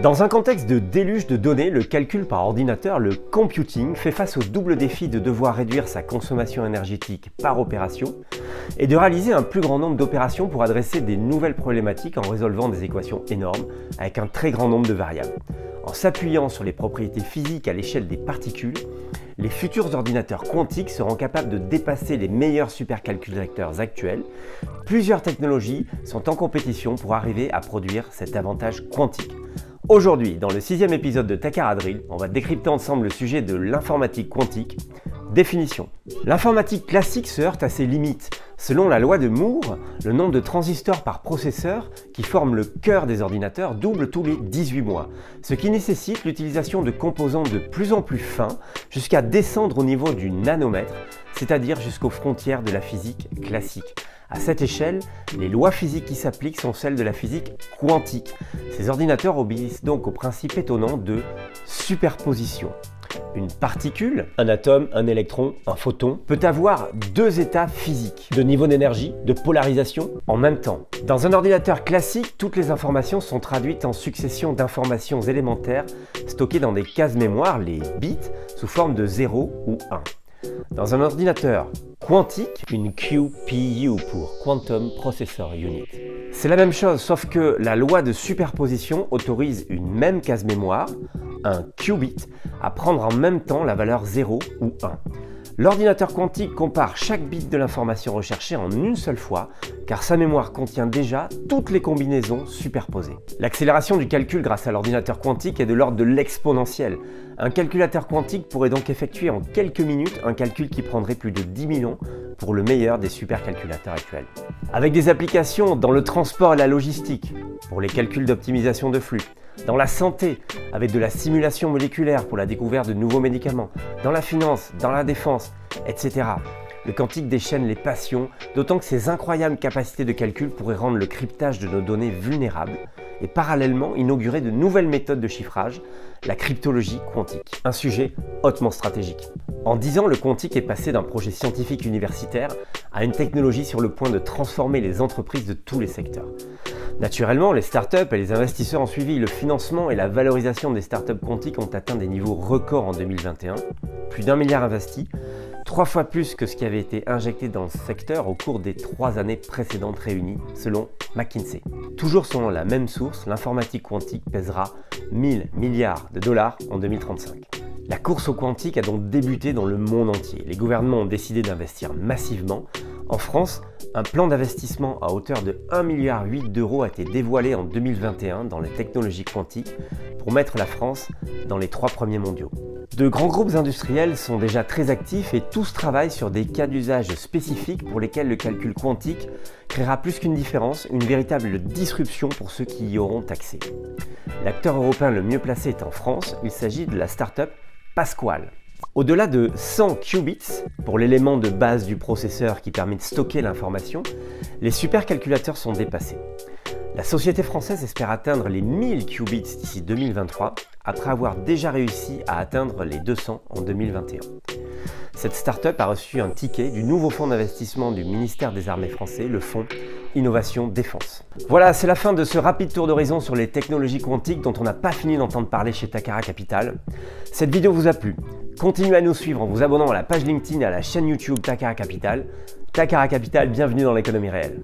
Dans un contexte de déluge de données, le calcul par ordinateur, le computing, fait face au double défi de devoir réduire sa consommation énergétique par opération et de réaliser un plus grand nombre d'opérations pour adresser des nouvelles problématiques en résolvant des équations énormes avec un très grand nombre de variables. En s'appuyant sur les propriétés physiques à l'échelle des particules, les futurs ordinateurs quantiques seront capables de dépasser les meilleurs supercalculateurs actuels. Plusieurs technologies sont en compétition pour arriver à produire cet avantage quantique. Aujourd'hui, dans le 6e épisode de Takara Drill, on va décrypter ensemble le sujet de l'informatique quantique. Définition. L'informatique classique se heurte à ses limites. Selon la loi de Moore, le nombre de transistors par processeur, qui forment le cœur des ordinateurs, double tous les 18 mois, ce qui nécessite l'utilisation de composants de plus en plus fins jusqu'à descendre au niveau du nanomètre, c'est-à-dire jusqu'aux frontières de la physique classique. À cette échelle, les lois physiques qui s'appliquent sont celles de la physique quantique. Ces ordinateurs obéissent donc au principe étonnant de superposition. Une particule, un atome, un électron, un photon, peut avoir deux états physiques, de niveau d'énergie, de polarisation, en même temps. Dans un ordinateur classique, toutes les informations sont traduites en succession d'informations élémentaires stockées dans des cases mémoire, les bits, sous forme de 0 ou 1. Dans un ordinateur quantique, une QPU pour Quantum Processor Unit. C'est la même chose, sauf que la loi de superposition autorise une même case mémoire, un qubit, à prendre en même temps la valeur 0 ou 1. L'ordinateur quantique compare chaque bit de l'information recherchée en une seule fois, car sa mémoire contient déjà toutes les combinaisons superposées. L'accélération du calcul grâce à l'ordinateur quantique est de l'ordre de l'exponentielle. Un calculateur quantique pourrait donc effectuer en quelques minutes un calcul qui prendrait plus de 10 000 ans pour le meilleur des supercalculateurs actuels. Avec des applications dans le transport et la logistique, pour les calculs d'optimisation de flux, dans la santé, avec de la simulation moléculaire pour la découverte de nouveaux médicaments, dans la finance, dans la défense, etc. Le quantique déchaîne les passions, d'autant que ses incroyables capacités de calcul pourraient rendre le cryptage de nos données vulnérables et parallèlement inaugurer de nouvelles méthodes de chiffrage, la cryptologie quantique. Un sujet hautement stratégique. En 10 ans, le quantique est passé d'un projet scientifique universitaire à une technologie sur le point de transformer les entreprises de tous les secteurs. Naturellement, les startups et les investisseurs ont suivi. Le financement et la valorisation des startups quantiques ont atteint des niveaux records en 2021. Plus d'1 milliard investi, 3 fois plus que ce qui avait été injecté dans ce secteur au cours des 3 années précédentes réunies, selon McKinsey. Toujours selon la même source, l'informatique quantique pèsera 1000 milliards de dollars en 2035. La course au quantique a donc débuté dans le monde entier. Les gouvernements ont décidé d'investir massivement. En France, un plan d'investissement à hauteur de 1,8 milliard d'euros a été dévoilé en 2021 dans les technologies quantiques pour mettre la France dans les 3 premiers mondiaux. De grands groupes industriels sont déjà très actifs et tous travaillent sur des cas d'usage spécifiques pour lesquels le calcul quantique créera plus qu'une différence, une véritable disruption pour ceux qui y auront accès. L'acteur européen le mieux placé est en France, il s'agit de la start-up Pasqal. Au-delà de 100 qubits, pour l'élément de base du processeur qui permet de stocker l'information, les supercalculateurs sont dépassés. La société française espère atteindre les 1000 qubits d'ici 2023, après avoir déjà réussi à atteindre les 200 en 2021. Cette start-up a reçu un ticket du nouveau fonds d'investissement du ministère des Armées français, le fonds Innovation Défense. Voilà, c'est la fin de ce rapide tour d'horizon sur les technologies quantiques dont on n'a pas fini d'entendre parler chez Takara Capital. Cette vidéo vous a plu? Continuez à nous suivre en vous abonnant à la page LinkedIn et à la chaîne YouTube Takara Capital. Takara Capital, bienvenue dans l'économie réelle.